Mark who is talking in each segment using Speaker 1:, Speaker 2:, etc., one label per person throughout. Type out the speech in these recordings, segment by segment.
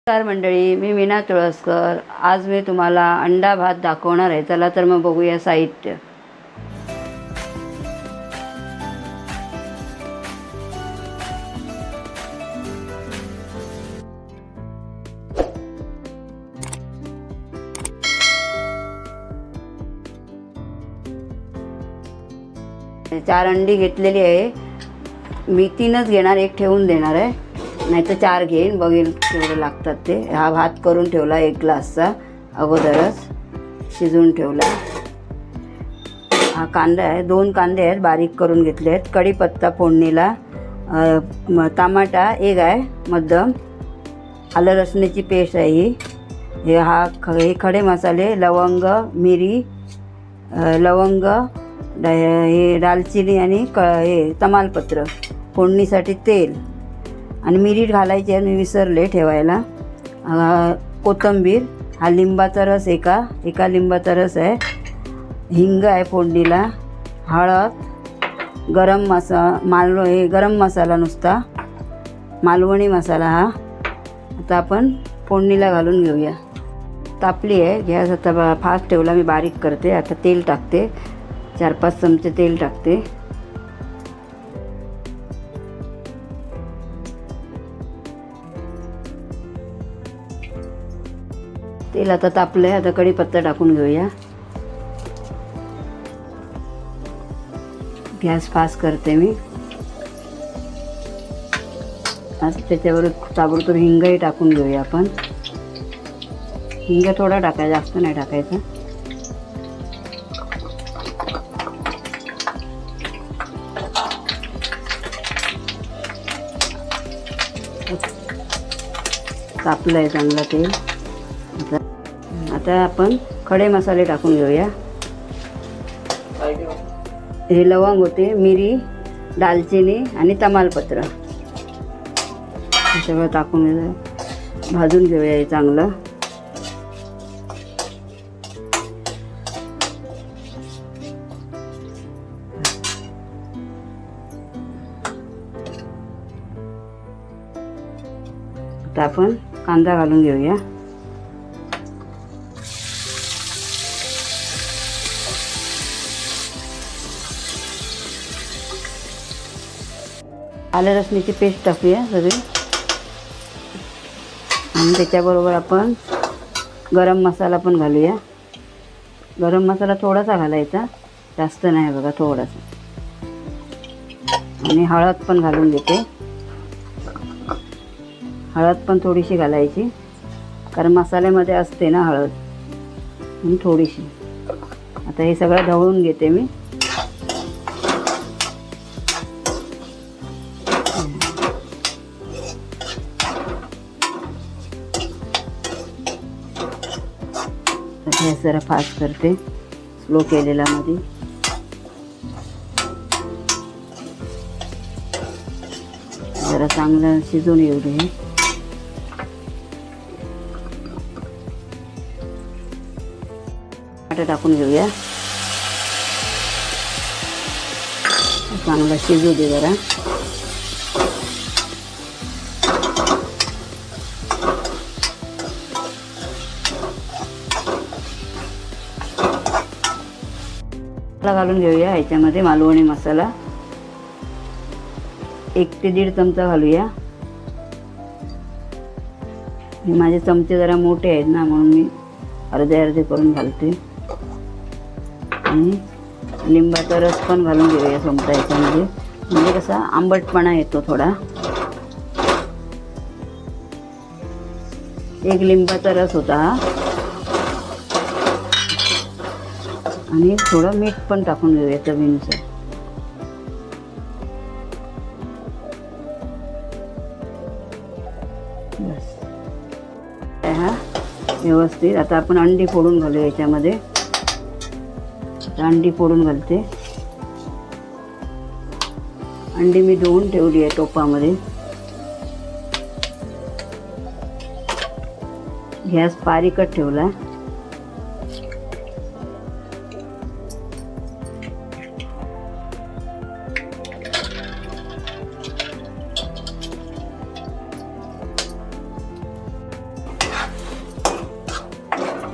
Speaker 1: नमस्कार मंडळी, मी मीना तुळसकर. आज मी तुम्हाला अंडा भात दाखवणार आहे. चला तर मग बघूया साहित्य. चार अंडी घेतलेली आहे. मी 3च घेणार, एक ठेवून देणार आहे, नाही तर 4 घेईन, बघेल केवढे लागतात ते. हा भात करून ठेवला 1 ग्लासचा, अगोदरच शिजवून ठेवला. हा कांदा आहे, 2 कांदे आहेत, बारीक करून घेतले आहेत. कढीपत्ता फोडणीला, टमाटा 1 आहे मध्यम, आलं लसणाची पेस्ट आहे ही. हे खडे मसाले, लवंग, मिरी, लवंग, हे दालचिनी आणि हे तमालपत्र, फोडणीसाठी तेल आणि मिरी घालायची आहे, मी विसरले ठेवायला. कोथिंबीर, हा लिंबाचा रस, एका लिंबाचा रस आहे. हिंग आहे फोडणीला, हळद, गरम मसाला नुसता, मालवणी मसाला हा. आता आपण फोडणीला घालून घेऊया. तापली आहे गॅस, आता फास्ट ठेवला, मी बारीक करते. आता तेल टाकते, 4-5 चमचे तेल टाकते. तेल आता तापलं आहे. आता कढीपत्ता टाकून घेऊया. गॅस फास्ट करते मी. आता त्याच्यावर ताबडतोब हिंगही टाकून घेऊया आपण. हिंग थोडा टाकायचा, जास्त नाही टाकायचं. तापलं आहे चांगलं तेल. आता आपण खडे मसाले टाकून घेऊया. हे लवंग होते, मिरी, दालचिनी आणि तमालपत्र, हे सगळं टाकून भाजून घेऊया हे चांगलं. आता आपण कांदा घालून घेऊया. आलं लसणाची पेस्ट टाकूया सगळी, आणि त्याच्याबरोबर आपण गरम मसाला पण घालूया. गरम मसाला थोडासा घालायचा, जास्त नाही बघा, थोडासा. आणि हळद पण घालून घेते. हळद पण थोडीशी घालायची, कारण मसाल्यामध्ये असते ना हळद, आणि थोडीशी. आता हे सगळं ढवळून घेते मी. गॅस जरा फास्ट करते, स्लो केलेला मध्ये. जरा चांगलं शिजून येऊ दे. टमाटर टाकून घेऊया, चांगलं शिजू दे जरा. घालून घेऊया ह्याच्यामध्ये मालवणी मसाला, 1 ते 1.5 चमचा घालूया. माझे चमचे जरा मोठे आहेत ना, म्हणून मी अर्धे करून घालते. आणि लिंबाचा रस पण घालून घेऊया चमचा ह्याच्यामध्ये, म्हणजे कसा आंबटपणा येतो थोडा. 1 लिंबाचा रस होता हा. आणि थोडं मीठ पण टाकून घेऊया चवीनुसार. बस हा व्यवस्थित. आता आपण अंडी फोडून घालूया याच्यामध्ये. अंडी फोडून घालते. अंडी मी धुवून ठेवली आहे टोपामध्ये. गॅस बारीकच ठेवला.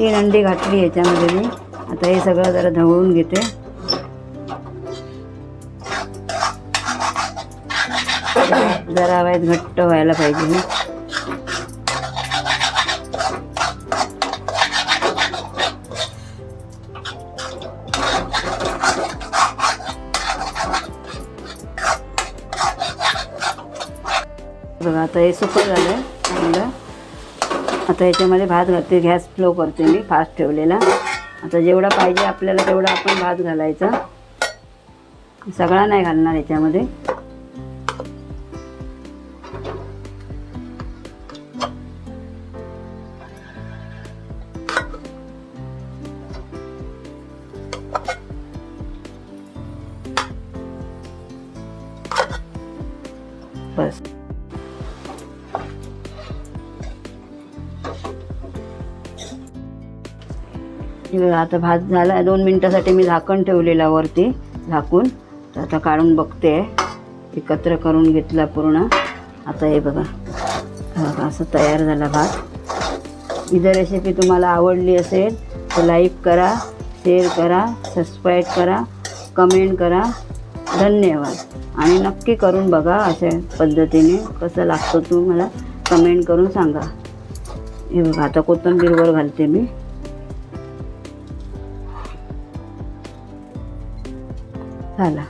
Speaker 1: 3 अंडी घातली याच्यामध्ये मी. आता हे सगळं जरा ढवळून घेते. जरा वाईट घट्ट व्हायला पाहिजे. बघा आता हे सुकं झालं चांगलं. आता याच्यामध्ये भात घालते. गॅस स्लो करते मी, फास्ट ठेवलेला. आता जेवढा पाहिजे आपल्याला तेवढा आपण भात घालायचा. सगळा नाही घालणार याच्यामध्ये. बस आता भात झाला. 2 मिनिटासाठी मी झाकण ठेवलेला वरती झाकून. तर आता काढून बघते. एकत्र करून घेतला पूर्ण. आता हे बघा असं तयार झाला भात. ही जर रेसिपी तुम्हाला आवडली असेल तर लाईक करा, शेअर करा, सबस्क्राईब करा, कमेंट करा. धन्यवाद. आणि नक्की करून बघा अशा पद्धतीने. कसं लागतं तू मला कमेंट करून सांगा. हे बघा आता कोथिंबीर घालते मी. झाला.